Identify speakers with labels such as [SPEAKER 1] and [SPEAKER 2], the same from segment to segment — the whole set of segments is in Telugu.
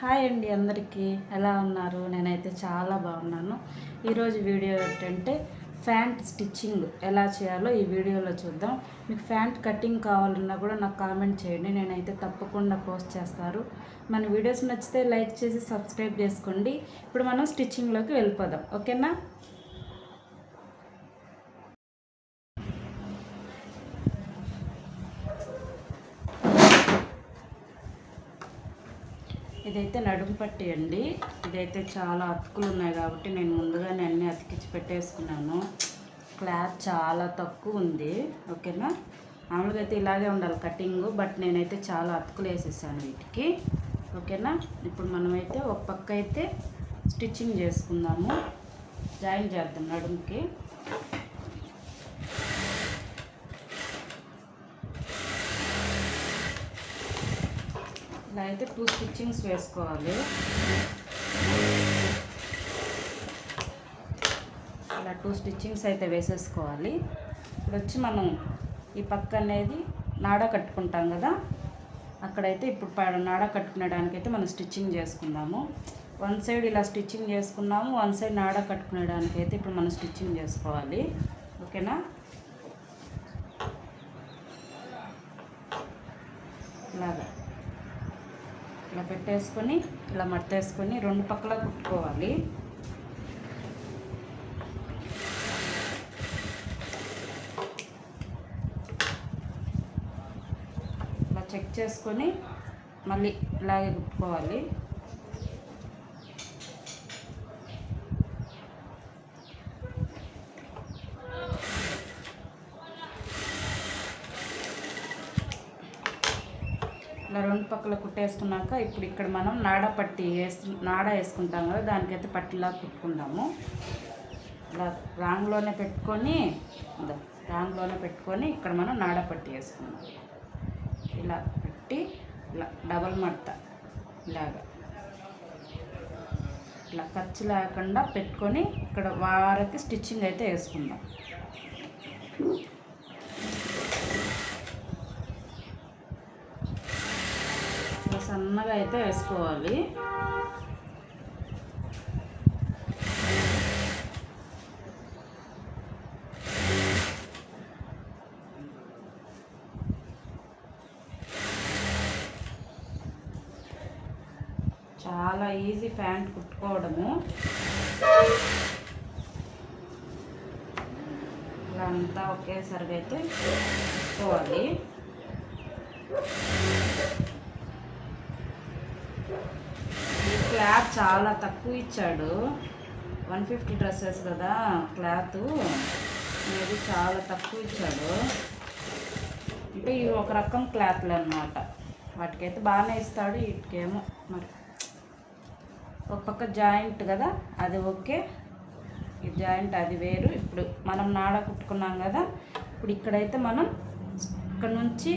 [SPEAKER 1] హాయ్ అండి, అందరికీ ఎలా ఉన్నారు? నేనైతే చాలా బాగున్నాను. ఈరోజు వీడియో ఏంటంటే ప్యాంట్ స్టిచ్చింగ్ ఎలా చేయాలో ఈ వీడియోలో చూద్దాం. మీకు ప్యాంట్ కటింగ్ కావాలన్నా కూడా నాకు కామెంట్ చేయండి, నేనైతే తప్పకుండా పోస్ట్ చేస్తారు. మన వీడియోస్ నచ్చితే లైక్ చేసి సబ్స్క్రైబ్ చేసుకోండి. ఇప్పుడు మనం స్టిచ్చింగ్లోకి వెళ్ళిపోదాం, ఓకేనా? ఇదైతే నడుము పట్టి అండి. ఇదైతే చాలా అతుకులు ఉన్నాయి కాబట్టి నేను ముందుగానే అన్నీ అతికించి పెట్టేసుకున్నాను. క్లాత్ చాలా తక్కువ ఉంది, ఓకేనా? మామూలుగా అయితే ఇలాగే ఉండాలి కటింగ్, బట్ నేనైతే చాలా అతుకులు వేసేసాను వీటికి, ఓకేనా? ఇప్పుడు మనమైతే ఒక పక్క అయితే స్టిచ్చింగ్ చేసుకుందాము, జాయిన్ చేద్దాం నడుముకి. ఇలా అయితే 2 స్టిచ్చింగ్స్ వేసుకోవాలి. ఇలా 2 స్టిచ్చింగ్స్ అయితే వేసేసుకోవాలి. ఇప్పుడు వచ్చి మనం ఈ పక్క అనేది నాడా కట్టుకుంటాం కదా, అక్కడైతే ఇప్పుడు నాడా కట్టుకునేదానికైతే మనం స్టిచ్చింగ్ చేసుకుందాము. వన్ సైడ్ ఇలా స్టిచ్చింగ్ చేసుకున్నాము, వన్ సైడ్ నాడా కట్టుకునేదానికైతే ఇప్పుడు మనం స్టిచ్చింగ్ చేసుకోవాలి, ఓకేనా? ఇలాగా ఇలా పెట్టేసుకొని ఇలా మడతేసుకొని రెండు పక్కల కుట్టుకోవాలి. ఇలా చెక్ చేసుకొని మళ్ళీ ఇలాగే కుట్టుకోవాలి. ఇలా రెండు పక్కల కుట్టేసుకున్నాక ఇప్పుడు ఇక్కడ మనం నాడా వేసుకుంటాం కదా, దానికైతే పట్టిలా కుట్టుకుందాము. ఇలా రాంగ్లోనే పెట్టుకొని ఇక్కడ మనం నాడా పట్టి వేసుకుందాం. ఇలా పెట్టి ఇలా డబల్ మడత ఇలాగా ఇలా ఖర్చు లేకుండా పెట్టుకొని ఇక్కడ వారికి స్టిచ్చింగ్ అయితే వేసుకుందాం. సన్నగా అయితే వేసుకోవాలి. చాలా ఈజీ ప్యాంట్ కుట్టుకోవడము. ఇలా అంతా ఒకేసారిగా అయితే కుట్టుకోవాలి. క్లాత్ చాలా తక్కువ ఇచ్చాడు, 150 డ్రెస్సెస్ కదా క్లాత్, అనేది చాలా తక్కువ ఇచ్చాడు. అంటే ఇవి ఒక రకం క్లాత్లు అన్నమాట. వాటికైతే బాగానే ఇస్తాడు, వీటికేమో మరి ఒక పక్క జాయింట్ కదా అది ఓకే, ఈ జాయింట్ అది వేరు. ఇప్పుడు మనం నాడ కుట్టుకున్నాం కదా, ఇప్పుడు ఇక్కడైతే మనం ఇక్కడ నుంచి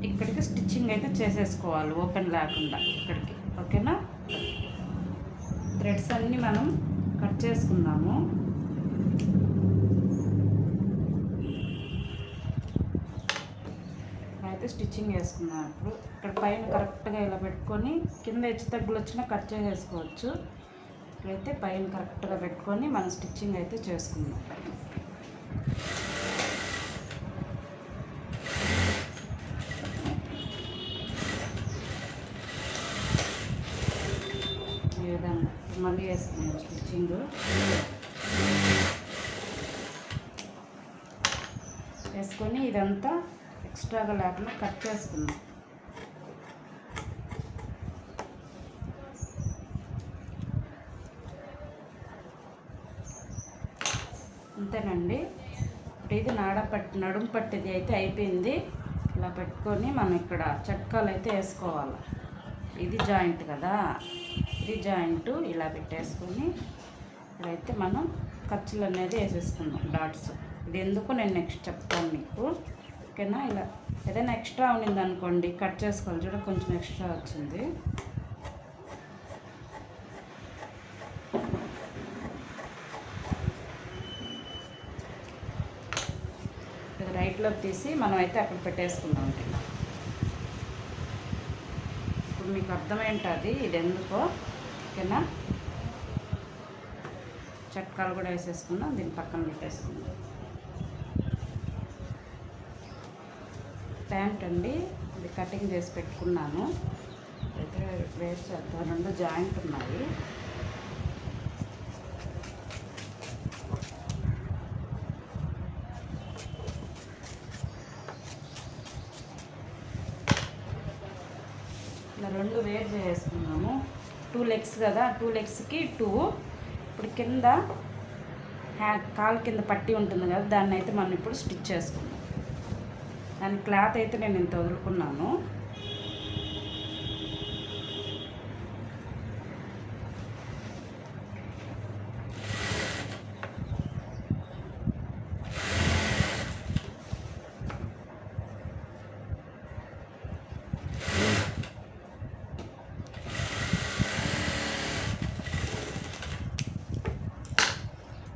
[SPEAKER 1] ఇక్కడికి స్టిచ్చింగ్ అయితే చేసేసుకోవాలి, ఓపెన్ లేకుండా ఇక్కడికి, ఓకేనా? థ్రెడ్స్ అన్నీ మనం కట్ చేసుకుందాము. అయితే స్టిచ్చింగ్ వేసుకుందాం. ఇప్పుడు ఇక్కడ పైన కరెక్ట్గా ఇలా పెట్టుకొని కింద హెచ్చు తగ్గులు వచ్చినా కట్ చేసేసుకోవచ్చు. ఇక్కడైతే పైన కరెక్ట్గా పెట్టుకొని మనం స్టిచ్చింగ్ అయితే చేసుకుందాం. ఈ విధంగా మళ్ళీ వేసుకున్నాం స్టిచ్చింగ్. వేసుకొని ఇదంతా ఎక్స్ట్రాగా లేకుండా కట్ చేసుకున్నాం. అంతేనండి. ఇప్పుడు ఇది నడుము పట్టిది అయితే అయిపోయింది. ఇలా పెట్టుకొని మనం ఇక్కడ చట్కాలు అయితే వేసుకోవాలి. ఇది జాయింట్ కదా, ఇది జాయింట్ ఇలా పెట్టేసుకొని ఇక్కడైతే మనం ఖర్చులు అనేది వేసేసుకుందాం, డాట్స్. ఇది ఎందుకు నేను నెక్స్ట్ చెప్తాను మీకు, ఓకేనా? ఇలా ఏదైనా ఎక్స్ట్రా ఉండింది అనుకోండి కట్ చేసుకోవాలి. చూడ కొంచెం ఎక్స్ట్రా వచ్చింది, ఇది రైట్లోకి తీసి మనం అయితే అక్కడ పెట్టేసుకుందాం. ఇప్పుడు మీకు అర్థమైంటుంది ఇది ఎందుకో. ఓకేనా, చక్కాలు కూడా వేసేసుకుందాం, దీన్ని పక్కన పెట్టేసుకుందాం. ప్యాంట్ అండి, ఇది కటింగ్ చేసి పెట్టుకున్నాను. అయితే వేస్ట్ చేద్దాం, 2 జాయింట్ ఉన్నాయి. ఇలా 2 వేర్ చేసుకున్నాము. 2 లెగ్స్ కదా, 2 లెగ్స్కి 2. ఇప్పుడు కింద కాలు కింద పట్టి ఉంటుంది కదా, దాన్ని అయితే మనం ఇప్పుడు స్టిచ్ చేసుకుందాం. దాని క్లాత్ అయితే నేను ఇంత వదులుకున్నాను.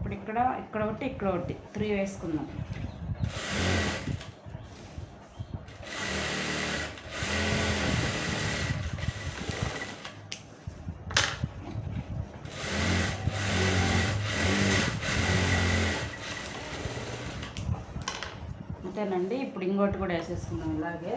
[SPEAKER 1] ఇప్పుడు ఇక్కడ ఒకటి 3 వేసుకుందాం. అంతేనండి. ఇప్పుడు ఇంకోటి కూడా వేసేసుకుందాం ఇలాగే.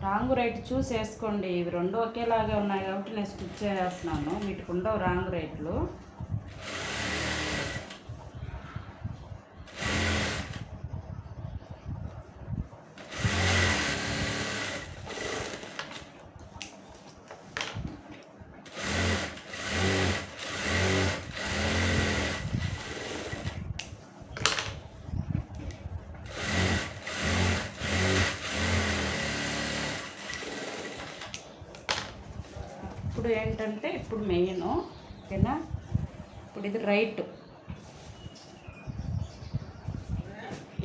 [SPEAKER 1] రాంగు రైట్ చూసి వేసుకోండి. ఇవి 2 ఒకేలాగే ఉన్నాయి కాబట్టి నేను స్టిచ్ చేస్తున్నాను. వీటికి ఉండవు రాంగు రైట్లు. ఇప్పుడు ఏంటంటే ఇప్పుడు మెయిన్, ఓకేనా. ఇప్పుడు ఇది రైట్,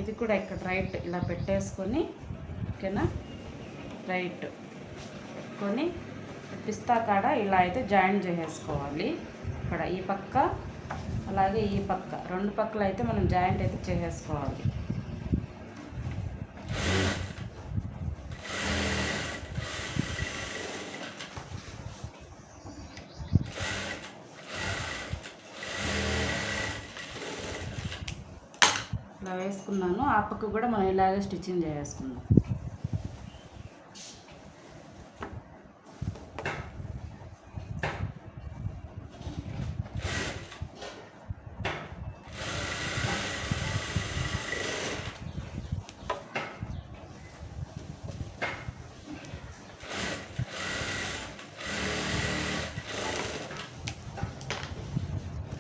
[SPEAKER 1] ఇది కూడా ఇక్కడ రైట్ ఇలా పెట్టేసుకొని, ఓకేనా. రైట్ పెట్టుకొని పిస్తా కాడ ఇలా అయితే జాయిన్ చేసేసుకోవాలి. ఇక్కడ ఈ పక్క అలాగే ఈ పక్క 2 పక్కలు అయితే మనం జాయింట్ అయితే చేసేసుకోవాలి. ఇలా వేసుకున్నాను. ఆ పక్క కూడా మనం ఇలాగే స్టిచ్చింగ్ చేసుకుందాం.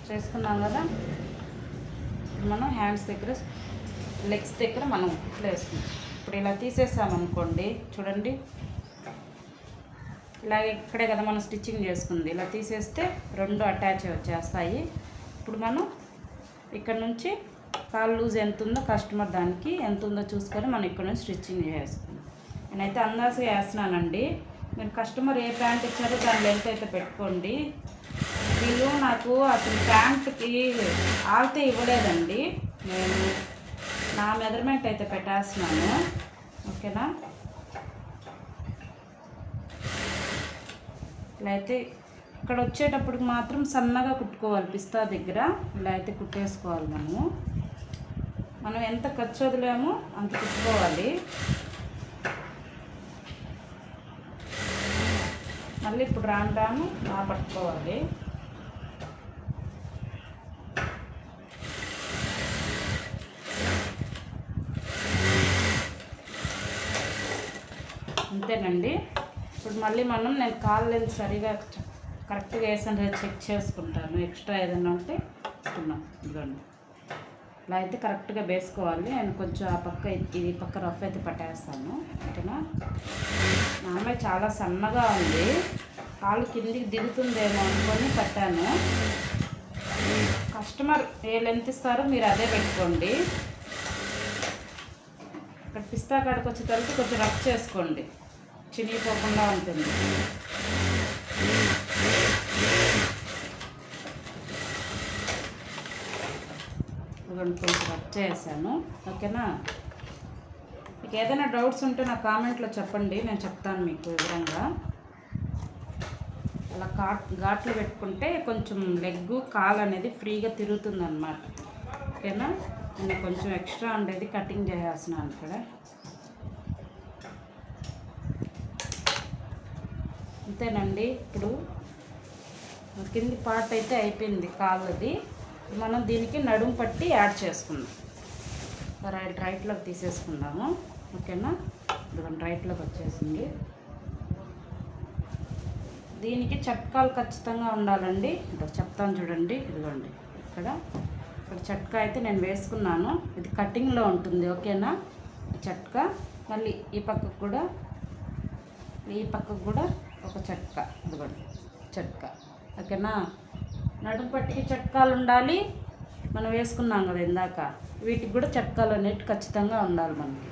[SPEAKER 1] చేసుకున్నాం కదా, మనం హ్యాండ్స్ దగ్గర లెగ్స్ దగ్గర మనం ఇట్లా వేసుకుంటాం. ఇప్పుడు ఇలా తీసేసామనుకోండి, చూడండి ఇలాగే ఇక్కడే కదా మనం స్టిచ్చింగ్ చేసుకుంది. ఇలా తీసేస్తే 2 అటాచ్ వచ్చేస్తాయి. ఇప్పుడు మనం ఇక్కడ నుంచి కాలు లూజ్ ఎంత ఉందో కస్టమర్ దానికి ఎంత ఉందో చూసుకొని మనం ఇక్కడ నుంచి స్టిచ్చింగ్ చేసుకుందాం. నేనైతే అందాజుగా వేస్తున్నానండి. మీరు కస్టమర్ ఏ ప్యాంట్ ఇచ్చారో దాని లెంత్ అయితే పెట్టుకోండి. వీళ్ళు నాకు అసలు ప్యాంట్కి ఆల్తే ఇవ్వలేదండి. నేను నా మెజర్మెంట్ అయితే పెట్టేస్తున్నాను, ఓకేనా. ఇలా అయితే ఇక్కడ వచ్చేటప్పటికి మాత్రం సన్నగా కుట్టుకోవాలి. పిస్తా దగ్గర ఇలా అయితే కుట్టేసుకోవాలి. మనం ఎంత ఖర్చు వదిలేమో అంత కుట్టుకోవాలి. మళ్ళీ ఇప్పుడు రాను రాను పట్టుకోవాలి. అంతేనండి. ఇప్పుడు మళ్ళీ నేను కాలు లెంత్ సరిగా కరెక్ట్గా వేసాను చెక్ చేసుకుంటాను. ఎక్స్ట్రా ఏదైనా ఉంటే ఇస్తున్నాం. ఇదిగోండి ఇలా అయితే కరెక్ట్గా వేసుకోవాలి. నేను కొంచెం ఆ పక్క ఇది పక్క రఫ్ అయితే పట్టేస్తాను, ఓకేనా. మా అమ్మాయి చాలా సన్నగా ఉంది, కాలు కిందికి దిగుతుందేమో అనుకొని పట్టాను. కస్టమర్ ఏ లెంత్ ఇస్తారో మీరు అదే పెట్టుకోండి. ఇక్కడ పిస్తా కాడికి వచ్చే తర్వాత కొంచెం రఫ్ చేసుకోండి, చినిగిపోకుండా ఉంటుంది. కొంచెం కట్ చేసాను. ఓకేనా? మీకు ఏదైనా డౌట్స్ ఉంటే నా కామెంట్లో చెప్పండి, నేను చెప్తాను మీకు వివరంగా. అలా ఘాట్లు పెట్టుకుంటే కొంచెం లెగ్గు కాలు అనేది ఫ్రీగా తిరుగుతుంది అన్నమాట. ఓకేనా? నేను కొంచెం ఎక్స్ట్రా ఉండేది కటింగ్ చేసేస్తున్నాను ఇక్కడ. అంతేనండి. ఇప్పుడు కింది పార్ట్ అయితే అయిపోయింది కాళ్ళది. మనం దీనికి నడుము పట్టి యాడ్ చేసుకుందాం. రైట్లోకి తీసేసుకుందాము. ఓకేనా? ఇదిగోండి రైట్లోకి వచ్చేసింది. దీనికి చట్కాలు ఖచ్చితంగా ఉండాలండి. ఇక్కడ చెప్తాను చూడండి. ఇదిగోండి ఇక్కడ చట్కా అయితే నేను వేసుకున్నాను. ఇది కటింగ్లో ఉంటుంది. ఓకేనా? చట్కా మళ్ళీ ఈ పక్కకు కూడా ఒక చట్కా. ఇదిగోండి చట్కా. ఓకేనా? నడుము పట్టికి చట్కాలు ఉండాలి. మనం వేసుకున్నాం కదా ఇందాక, వీటికి కూడా చట్కాలు అనేవి ఖచ్చితంగా ఉండాలి మనకి.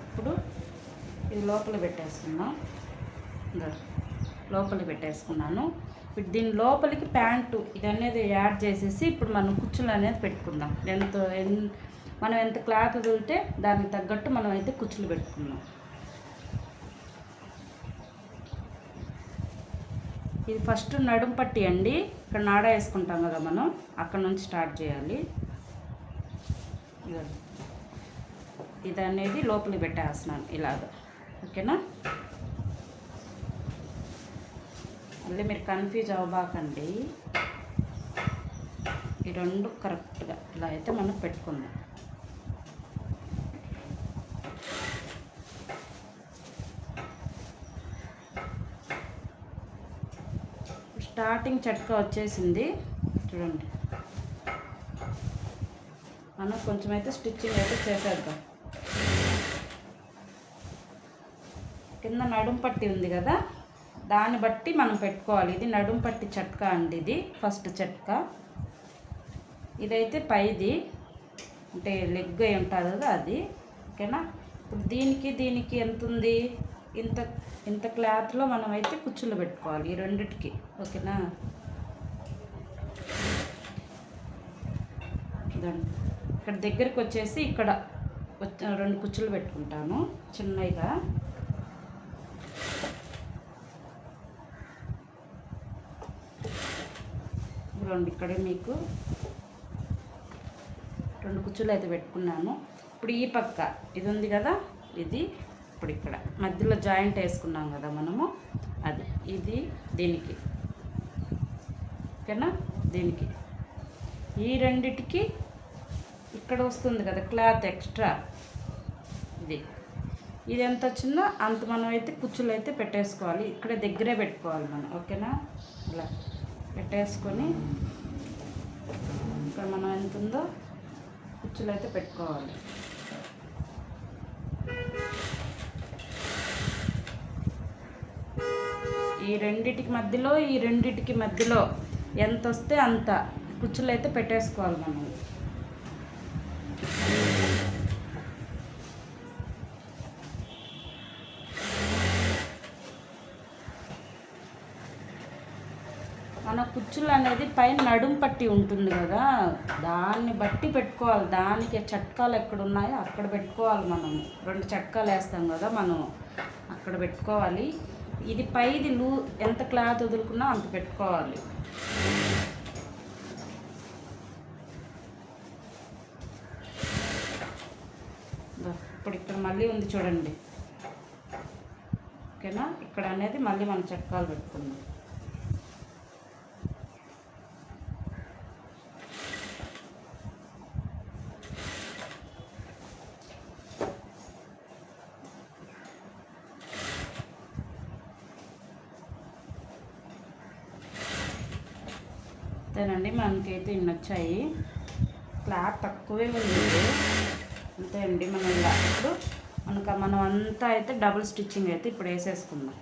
[SPEAKER 1] ఇప్పుడు ఇది లోపల పెట్టేసుకున్నాం. లోపలికి పెట్టేసుకున్నాను. ఇప్పుడు దీని లోపలికి ప్యాంటు ఇది అనేది యాడ్ చేసేసి ఇప్పుడు మనం కుచ్చులు అనేది పెట్టుకుందాం. మనం ఎంత క్లాత్ వదిలితే దానికి తగ్గట్టు మనం అయితే కుచ్చులు పెట్టుకుందాం. ఇది ఫస్ట్ నడుము పట్టి అండి. ఇక్కడ నాడ వేసుకుంటాం కదా మనం, అక్కడ నుంచి స్టార్ట్ చేయాలి. ఇది అనేది లోపలికి పెట్టేస్తున్నాను ఇలాగ. ఓకేనా? మళ్ళీ మీరు కన్ఫ్యూజ్ అవ్వబాకండి. ఈ రెండు కరెక్ట్గా ఇలా అయితే మనం పెట్టుకుందాం. స్టార్టింగ్ చట్కా వచ్చేసింది చూడండి. మనం కొంచెం అయితే స్టిచ్చింగ్ అయితే చేసేద్దాం. కింద నడుము పట్టి ఉంది కదా, దాన్ని బట్టి మనం పెట్టుకోవాలి. ఇది నడుము పట్టి చట్కా అండి. ఇది ఫస్ట్ చట్కా. ఇదైతే పైది అంటే లెగ్ అయి ఉంటుంది కదా అది. ఓకేనా? ఇప్పుడు దీనికి ఎంత ఉంది, ఇంత క్లాత్లో మనం అయితే కుచ్చులు పెట్టుకోవాలి ఈ రెండిటికి. ఓకేనా? ఇక్కడ దగ్గరికి వచ్చేసి ఇక్కడ 2 కుచ్చులు పెట్టుకుంటాను చిన్నగా. ఇక్కడ మీకు 2 కుచ్చులు అయితే పెట్టుకున్నాను. ఇప్పుడు ఈ పక్క ఇది ఉంది కదా, ఇది ఇప్పుడు ఇక్కడ మధ్యలో జాయింట్ వేసుకున్నాం కదా మనము, అది ఇది దీనికి. ఓకేనా? దీనికి ఈ రెండిటికి ఇక్కడ వస్తుంది కదా క్లాత్ ఎక్స్ట్రా, ఇది ఎంత వచ్చిందో అంత మనం అయితే కుచ్చులు అయితే పెట్టేసుకోవాలి. ఇక్కడ దగ్గరే పెట్టుకోవాలి మనం. ఓకేనా? ఇలా పెట్టేసుకొని ఇక్కడ మనం ఎంత ఉందో కుచ్చులు అయితే పెట్టుకోవాలి. ఈ రెండిటికి మధ్యలో ఎంత వస్తే అంత కుచ్చులు అయితే పెట్టేసుకోవాలి మనం. మన కుచ్చులు అనేది పైన నడుము పట్టి ఉంటుంది కదా, దాన్ని బట్టి పెట్టుకోవాలి. దానికి చట్కాలు ఎక్కడ ఉన్నాయో అక్కడ పెట్టుకోవాలి. మనం 2 చట్కాలు వేస్తాం కదా మనం, అక్కడ పెట్టుకోవాలి. ఇది పైది ఎంత క్లాత్ వదులుకున్నా అంత పెట్టుకోవాలి. ఇప్పుడు ఇక్కడ మళ్ళీ ఉంది చూడండి. ఓకేనా? ఇక్కడ అనేది మళ్ళీ మనం చట్కాలు పెట్టుకుందాం. అంతేనండి, మనకైతే ఇన్ని వచ్చాయి. క్లాత్ తక్కువే ఉంది అంతే అండి. మనం ఇలా ఇప్పుడు మనం అంతా అయితే డబుల్ స్టిచ్చింగ్ అయితే ఇప్పుడు వేసేసుకుందాం.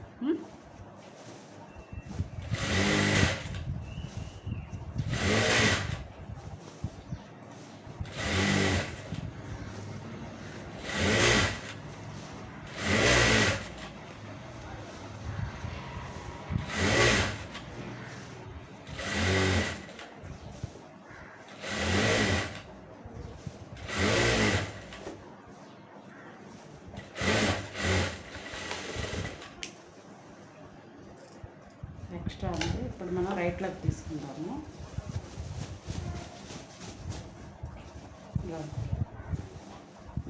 [SPEAKER 1] ఇప్పుడు మనం రైట్లోకి తీసుకుందాము.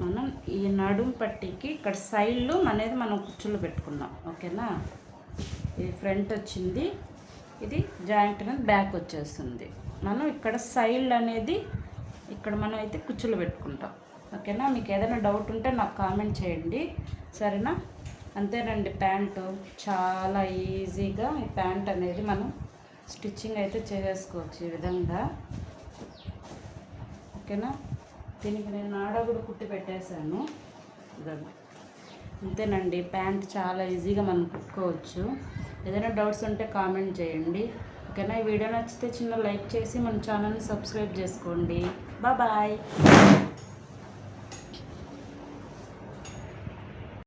[SPEAKER 1] మనం ఈ నడుం పట్టీకి ఇక్కడ సైడ్లో అనేది మనం కుచ్చులు పెట్టుకున్నాం. ఓకేనా, ఇది ఫ్రంట్ వచ్చింది, ఇది జాయింట్ అనేది బ్యాక్ వచ్చేస్తుంది. మనం ఇక్కడ సైడ్ అనేది ఇక్కడ మనం అయితే కుచ్చులు పెట్టుకుంటాం. ఓకేనా, మీకు ఏదైనా డౌట్ ఉంటే నాకు కామెంట్ చేయండి, సరేనా. అంతేనండి, ప్యాంటు చాలా ఈజీగా ఈ ప్యాంట్ అనేది మనం స్టిచ్చింగ్ అయితే చేసేసుకోవచ్చు ఈ విధంగా. ఓకేనా, దీనికి నేను నాడా కూడా కుట్టి పెట్టేశాను. ఇదండి, అంతేనండి, ప్యాంట్ చాలా ఈజీగా మనం కుట్టుకోవచ్చు. ఏదైనా డౌట్స్ ఉంటే కామెంట్ చేయండి. ఓకేనా, ఈ వీడియో నచ్చితే చిన్న లైక్ చేసి మన ఛానల్ని సబ్స్క్రైబ్ చేసుకోండి. బాయ్.